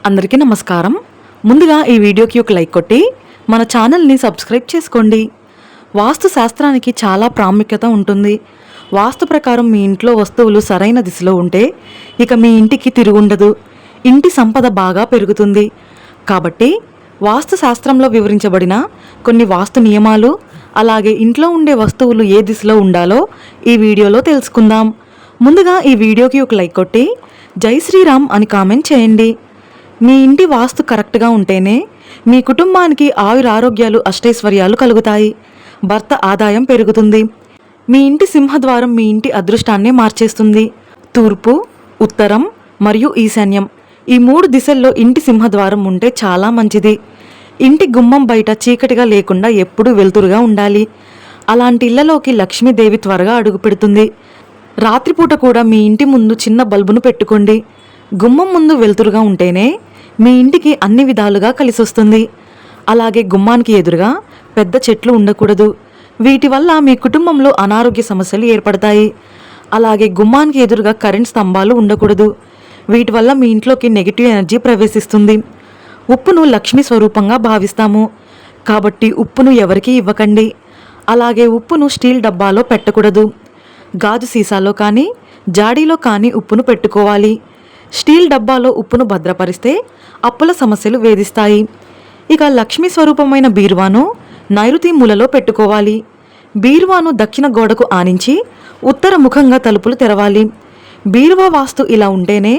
అందరికీ నమస్కారం. ముందుగా ఈ వీడియోకి ఒక లైక్ కొట్టి మన ఛానల్ని సబ్స్క్రైబ్ చేసుకోండి. వాస్తు శాస్త్రానికి చాలా ప్రాముఖ్యత ఉంటుంది. వాస్తు ప్రకారం మీ ఇంట్లో వస్తువులు సరైన దిశలో ఉంటే ఇక మీ ఇంటికి తిరుగుండదు, ఇంటి సంపద బాగా పెరుగుతుంది. కాబట్టి వాస్తు శాస్త్రంలో వివరించబడిన కొన్ని వాస్తు నియమాలు, అలాగే ఇంట్లో ఉండే వస్తువులు ఏ దిశలో ఉండాలో ఈ వీడియోలో తెలుసుకుందాం. ముందుగా ఈ వీడియోకి ఒక లైక్ కొట్టి జై శ్రీరామ్ అని కామెంట్ చేయండి. మీ ఇంటి వాస్తు కరెక్ట్గా ఉంటేనే మీ కుటుంబానికి ఆయురారోగ్యాలు అష్టైశ్వర్యాలు కలుగుతాయి. భర్త ఆదాయం పెరుగుతుంది. మీ ఇంటి సింహద్వారం మీ ఇంటి అదృష్టాన్నే మార్చేస్తుంది. తూర్పు, ఉత్తరం మరియు ఈశాన్యం ఈ 3 దిశల్లో ఇంటి సింహద్వారం ఉంటే చాలా మంచిది. ఇంటి గుమ్మం బయట చీకటిగా లేకుండా ఎప్పుడూ వెలుతురుగా ఉండాలి. అలాంటి ఇళ్లలోకి లక్ష్మీదేవి త్వరగా అడుగు పెడుతుంది. రాత్రిపూట కూడా మీ ఇంటి ముందు చిన్న బల్బును పెట్టుకోండి. గుమ్మం ముందు వెలుతురుగా ఉంటేనే మీ ఇంటికి అన్ని విధాలుగా కలిసొస్తుంది. అలాగే గుమ్మానికి ఎదురుగా పెద్ద చెట్లు ఉండకూడదు. వీటి వల్ల మీ కుటుంబంలో అనారోగ్య సమస్యలు ఏర్పడతాయి. అలాగే గుమ్మానికి ఎదురుగా కరెంట్ స్తంభాలు ఉండకూడదు. వీటి వల్ల మీ ఇంట్లోకి నెగిటివ్ ఎనర్జీ ప్రవేశిస్తుంది. ఉప్పును లక్ష్మీ స్వరూపంగా భావిస్తాము కాబట్టి ఉప్పును ఎవరికీ ఇవ్వకండి. అలాగే ఉప్పును స్టీల్ డబ్బాలో పెట్టకూడదు. గాజు సీసాలో కానీ జాడీలో కానీ ఉప్పును పెట్టుకోవాలి. స్టీల్ డబ్బాలో ఉప్పును భద్రపరిస్తే అప్పుల సమస్యలు వేధిస్తాయి. ఇక లక్ష్మీ స్వరూపమైన బీరువాను నైరుతి మూలలో పెట్టుకోవాలి. బీరువాను దక్షిణ గోడకు ఆనించి ఉత్తర ముఖంగా తలుపులు తెరవాలి. బీరువా వాస్తు ఇలా ఉంటేనే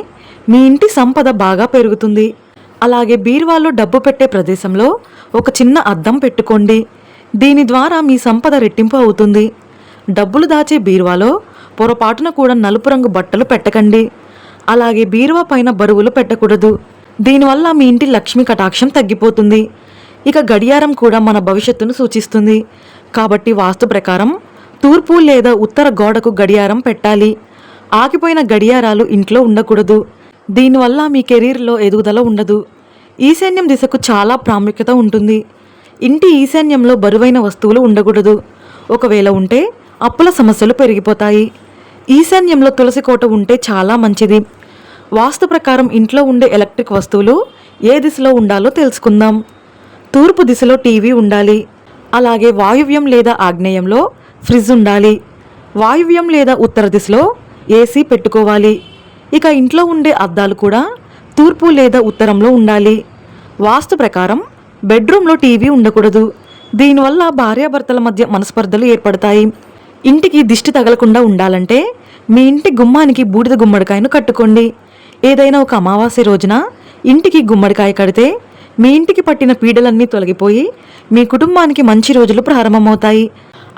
మీ ఇంటి సంపద బాగా పెరుగుతుంది. అలాగే బీరువాలో డబ్బు పెట్టే ప్రదేశంలో ఒక చిన్న అద్దం పెట్టుకోండి. దీని ద్వారా మీ సంపద రెట్టింపు అవుతుంది. డబ్బులు దాచే బీరువాలో పొరపాటున కూడా నలుపు రంగు బట్టలు పెట్టకండి. అలాగే బీరువా పైన బరువులు పెట్టకూడదు. దీనివల్ల మీ ఇంటి లక్ష్మీ కటాక్షం తగ్గిపోతుంది. ఇక గడియారం కూడా మన భవిష్యత్తును సూచిస్తుంది. కాబట్టి వాస్తు ప్రకారం తూర్పు లేదా ఉత్తర గోడకు గడియారం పెట్టాలి. ఆగిపోయిన గడియారాలు ఇంట్లో ఉండకూడదు. దీనివల్ల మీ కెరీర్లో ఎదుగుదల ఉండదు. ఈశాన్యం దిశకు చాలా ప్రాముఖ్యత ఉంటుంది. ఇంటి ఈశాన్యంలో బరువైన వస్తువులు ఉండకూడదు. ఒకవేళ ఉంటే అప్పుల సమస్యలు పెరిగిపోతాయి. ఈశాన్యంలో తులసి కోట ఉంటే చాలా మంచిది. వాస్తు ప్రకారం ఇంట్లో ఉండే ఎలక్ట్రిక్ వస్తువులు ఏ దిశలో ఉండాలో తెలుసుకుందాం. తూర్పు దిశలో టీవీ ఉండాలి. అలాగే వాయువ్యం లేదా ఆగ్నేయంలో ఫ్రిడ్జ్ ఉండాలి. వాయువ్యం లేదా ఉత్తర దిశలో ఏసీ పెట్టుకోవాలి. ఇక ఇంట్లో ఉండే అద్దాలు కూడా తూర్పు లేదా ఉత్తరంలో ఉండాలి. వాస్తు ప్రకారం బెడ్రూమ్లో టీవీ ఉండకూడదు. దీనివల్ల భార్యాభర్తల మధ్య మనస్పర్ధలు ఏర్పడతాయి. ఇంటికి దిష్టి తగలకుండా ఉండాలంటే మీ ఇంటి గుమ్మానికి బూడిద గుమ్మడికాయను కట్టుకోండి. ఏదైనా ఒక అమావాస్య రోజున ఇంటికి గుమ్మడికాయ కడితే మీ ఇంటికి పట్టిన పీడలన్నీ తొలగిపోయి మీ కుటుంబానికి మంచి రోజులు ప్రారంభమవుతాయి.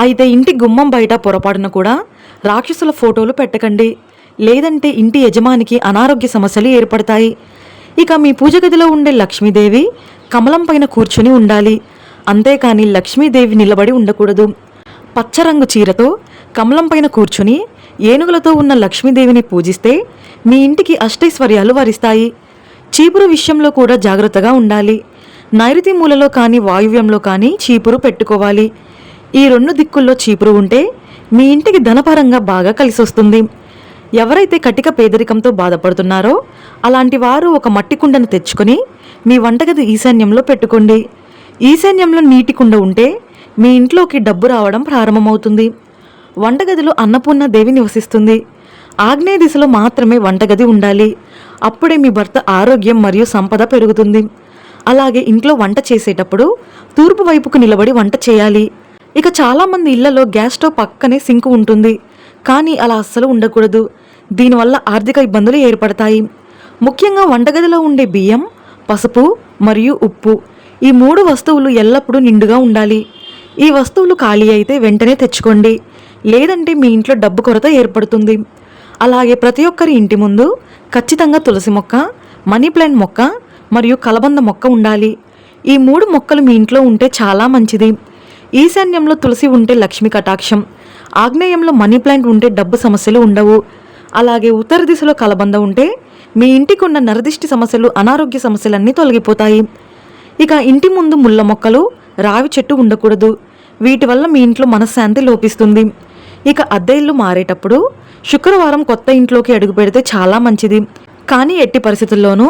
అయితే ఇంటి గుమ్మం బయట పొరపాటున కూడా రాక్షసుల ఫోటోలు పెట్టకండి. లేదంటే ఇంటి యజమానికి అనారోగ్య సమస్యలు ఏర్పడతాయి. ఇక మీ పూజ గదిలో ఉండే లక్ష్మీదేవి కమలం పైన కూర్చుని ఉండాలి. అంతేకాని లక్ష్మీదేవి నిలబడి ఉండకూడదు. పచ్చరంగు చీరతో కమలం పైన కూర్చుని ఏనుగులతో ఉన్న లక్ష్మీదేవిని పూజిస్తే మీ ఇంటికి అష్టైశ్వర్యాలు వరిస్తాయి. చీపురు విషయంలో కూడా జాగ్రత్తగా ఉండాలి. నైరుతి మూలలో కానీ వాయువ్యంలో కానీ చీపురు పెట్టుకోవాలి. ఈ 2 దిక్కుల్లో చీపురు ఉంటే మీ ఇంటికి ధనపరంగా బాగా కలిసొస్తుంది. ఎవరైతే కటిక పేదరికంతో బాధపడుతున్నారో అలాంటి వారు ఒక మట్టి కుండను తెచ్చుకొని మీ వంటగది ఈశాన్యంలో పెట్టుకోండి. ఈశాన్యంలో నీటి కుండ ఉంటే మీ ఇంట్లోకి డబ్బు రావడం ప్రారంభమవుతుంది. వంటగదిలో అన్నపూర్ణ దేవి నివసిస్తుంది. ఆగ్నేయ దిశలో మాత్రమే వంటగది ఉండాలి. అప్పుడే మీ భర్త ఆరోగ్యం మరియు సంపద పెరుగుతుంది. అలాగే ఇంట్లో వంట చేసేటప్పుడు తూర్పు వైపుకు నిలబడి వంట చేయాలి. ఇక చాలామంది ఇళ్లలో గ్యాస్ స్టవ్ పక్కనే సింక్ ఉంటుంది. కానీ అలా అస్సలు ఉండకూడదు. దీనివల్ల ఆర్థిక ఇబ్బందులు ఏర్పడతాయి. ముఖ్యంగా వంటగదిలో ఉండే బియ్యం, పసుపు మరియు ఉప్పు ఈ 3 వస్తువులు ఎల్లప్పుడూ నిండుగా ఉండాలి. ఈ వస్తువులు ఖాళీ అయితే వెంటనే తెచ్చుకోండి. లేదంటే మీ ఇంట్లో డబ్బు కొరత ఏర్పడుతుంది. అలాగే ప్రతి ఒక్కరి ఇంటి ముందు ఖచ్చితంగా తులసి మొక్క, మనీ ప్లాంట్ మొక్క మరియు కలబంద మొక్క ఉండాలి. ఈ 3 మొక్కలు మీ ఇంట్లో ఉంటే చాలా మంచిది. ఈశాన్యంలో తులసి ఉంటే లక్ష్మీ కటాక్షం, ఆగ్నేయంలో మనీ ప్లాంట్ ఉంటే డబ్బు సమస్యలు ఉండవు. అలాగే ఉత్తర దిశలో కలబంద ఉంటే మీ ఇంటికి ఉన్న నరదిష్టి సమస్యలు, అనారోగ్య సమస్యలన్నీ తొలగిపోతాయి. ఇక ఇంటి ముందు ముళ్ళ మొక్కలు, రావి చెట్టు ఉండకూడదు. వీటి వల్ల మీ ఇంట్లో మనశ్శాంతి లోపిస్తుంది. ఇక అద్దె ఇల్లు మారేటప్పుడు శుక్రవారం కొత్త ఇంట్లోకి అడుగు పెడితే చాలా మంచిది. కానీ ఎట్టి పరిస్థితుల్లోనూ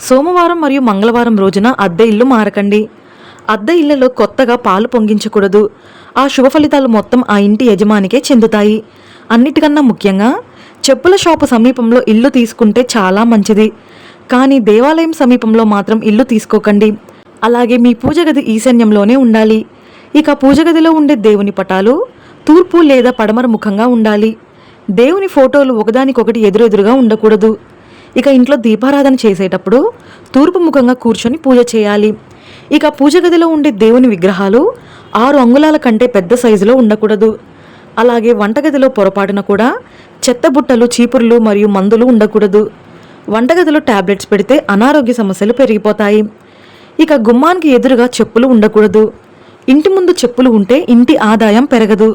సోమవారం మరియు మంగళవారం రోజున అద్దె ఇల్లు మారకండి. అద్దె ఇళ్లలో కొత్తగా పాలు పొంగించకూడదు. ఆ శుభ ఫలితాలు మొత్తం ఆ ఇంటి యజమానికే చెందుతాయి. అన్నిటికన్నా ముఖ్యంగా చెప్పుల షాపు సమీపంలో ఇల్లు తీసుకుంటే చాలా మంచిది. కానీ దేవాలయం సమీపంలో మాత్రం ఇల్లు తీసుకోకండి. అలాగే మీ పూజ గది ఈశాన్యంలోనే ఉండాలి. ఇక పూజ గదిలో ఉండే దేవుని పటాలు తూర్పు లేదా పడమర ముఖంగా ఉండాలి. దేవుని ఫోటోలు ఒకదానికొకటి ఎదురెదురుగా ఉండకూడదు. ఇక ఇంట్లో దీపారాధన చేసేటప్పుడు తూర్పు ముఖంగా కూర్చొని పూజ చేయాలి. ఇక పూజ గదిలో ఉండే దేవుని విగ్రహాలు 6 అంగుళాల కంటే పెద్ద సైజులో ఉండకూడదు. అలాగే వంటగదిలో పొరపాటున కూడా చెత్త బుట్టలు, చీపుర్లు మరియు మందులు ఉండకూడదు. వంటగదిలో టాబ్లెట్స్ పెడితే అనారోగ్య సమస్యలు పెరిగిపోతాయి. ఇక గుమ్మానికి ఎదురుగా చెప్పులు ఉండకూడదు. ఇంటి ముందు చెప్పులు ఉంటే ఇంటి ఆదాయం పెరగదు,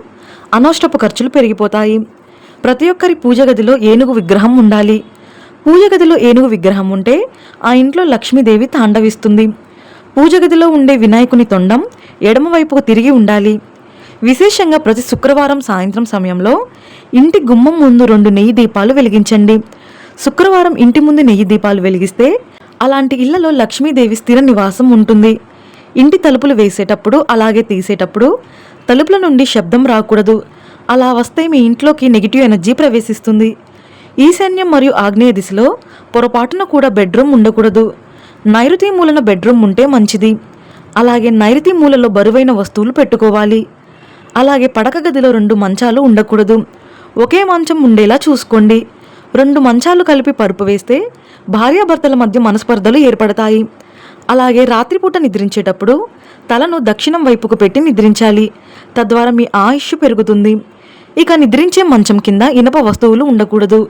అనవసరపు ఖర్చులు పెరిగిపోతాయి. ప్రతి ఒక్కరి పూజ గదిలో ఏనుగు విగ్రహం ఉండాలి. పూజ గదిలో ఏనుగు విగ్రహం ఉంటే ఆ ఇంట్లో లక్ష్మీదేవి తాండవిస్తుంది. పూజ గదిలో ఉండే వినాయకుని తొండం ఎడమవైపుకు తిరిగి ఉండాలి. విశేషంగా ప్రతి శుక్రవారం సాయంత్రం సమయంలో ఇంటి గుమ్మం ముందు 2 నెయ్యి దీపాలు వెలిగించండి. శుక్రవారం ఇంటి ముందు నెయ్యి దీపాలు వెలిగిస్తే అలాంటి ఇళ్లలో లక్ష్మీదేవి స్థిర నివాసం ఉంటుంది. ఇంటి తలుపులు వేసేటప్పుడు అలాగే తీసేటప్పుడు తలుపుల నుండి శబ్దం రాకూడదు. అలా వస్తే మీ ఇంట్లోకి నెగిటివ్ ఎనర్జీ ప్రవేశిస్తుంది. ఈశాన్యం మరియు ఆగ్నేయ దిశలో పొరపాటున కూడా బెడ్రూమ్ ఉండకూడదు. నైరుతి మూలన బెడ్రూమ్ ఉంటే మంచిది. అలాగే నైరుతి మూలలో బరువైన వస్తువులు పెట్టుకోవాలి. అలాగే పడక గదిలో 2 మంచాలు ఉండకూడదు. ఒకే మంచం ఉండేలా చూసుకోండి. 2 మంచాలు కలిపి పరుపు వేస్తే భార్యాభర్తల మధ్య మనస్పర్ధలు ఏర్పడతాయి. అలాగే రాత్రిపూట నిద్రించేటప్పుడు తలను దక్షిణం వైపుకు పెట్టి నిద్రించాలి. తద్వారా మీ ఆయుష్ పెరుగుతుంది. ఇక నిద్రించే మంచం కింద ఇనప వస్తువులు ఉండకూడదు.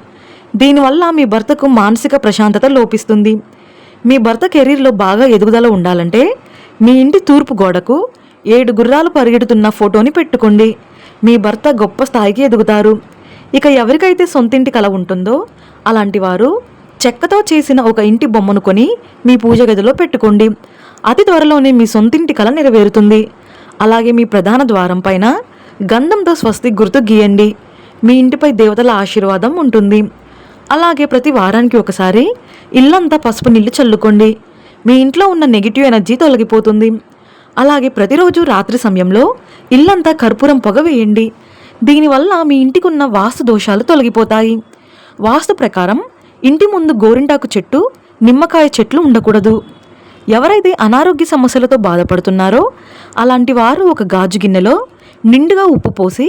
దీనివల్ల మీ భర్తకు మానసిక ప్రశాంతత లోపిస్తుంది. మీ భర్త కెరీర్లో బాగా ఎదుగుదల ఉండాలంటే మీ ఇంటి తూర్పు గోడకు 7 గుర్రాలు పరిగెడుతున్న ఫోటోని పెట్టుకోండి. మీ భర్త గొప్ప స్థాయికి ఎదుగుతారు. ఇక ఎవరికైతే సొంతింటి కల ఉంటుందో అలాంటి వారు చెక్కతో చేసిన ఒక ఇంటి బొమ్మను కొని మీ పూజ గదిలో పెట్టుకోండి. అతి త్వరలోనే మీ సొంతింటి కల నెరవేరుతుంది. అలాగే మీ ప్రధాన ద్వారం పైన గంధంతో స్వస్తి గుర్తు గీయండి. మీ ఇంటిపై దేవతల ఆశీర్వాదం ఉంటుంది. అలాగే ప్రతి వారానికి ఒకసారి ఇల్లంతా పసుపు నీళ్లు చల్లుకోండి. మీ ఇంట్లో ఉన్న నెగిటివ్ ఎనర్జీ తొలగిపోతుంది. అలాగే ప్రతిరోజు రాత్రి సమయంలో ఇల్లంతా కర్పూరం పొగ వేయండి. దీనివల్ల మీ ఇంటికి ఉన్న వాస్తు దోషాలు తొలగిపోతాయి. వాస్తు ప్రకారం ఇంటి ముందు గోరింటాకు చెట్టు, నిమ్మకాయ చెట్లు ఉండకూడదు. ఎవరైతే అనారోగ్య సమస్యలతో బాధపడుతున్నారో అలాంటి వారు ఒక గాజు గిన్నెలో నిండుగా ఉప్పు పోసి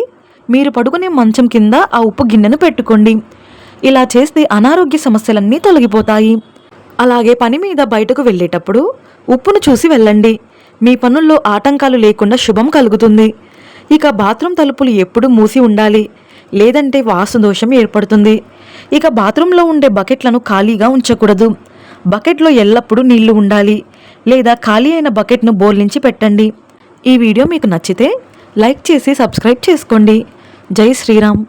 మీరు పడుకునే మంచం కింద ఆ ఉప్పు గిన్నెను పెట్టుకోండి. ఇలా చేస్తే అనారోగ్య సమస్యలన్నీ తొలగిపోతాయి. అలాగే పని మీద బయటకు వెళ్ళేటప్పుడు ఉప్పును చూసి వెళ్ళండి. మీ పనుల్లో ఆటంకాలు లేకుండా శుభం కలుగుతుంది. ఇక బాత్రూమ్ తలుపులు ఎప్పుడూ మూసి ఉండాలి, లేదంటే వాస్తు దోషం ఏర్పడుతుంది. ఇక బాత్రూంలో ఉండే బకెట్లను ఖాళీగా ఉంచకూడదు. బకెట్లో ఎల్లప్పుడూ నీళ్లు ఉండాలి, లేదా ఖాళీ అయిన బకెట్ను బోర్లించి పెట్టండి. ఈ వీడియో మీకు నచ్చితే లైక్ చేసి సబ్స్క్రైబ్ చేసుకోండి. జై శ్రీరామ్.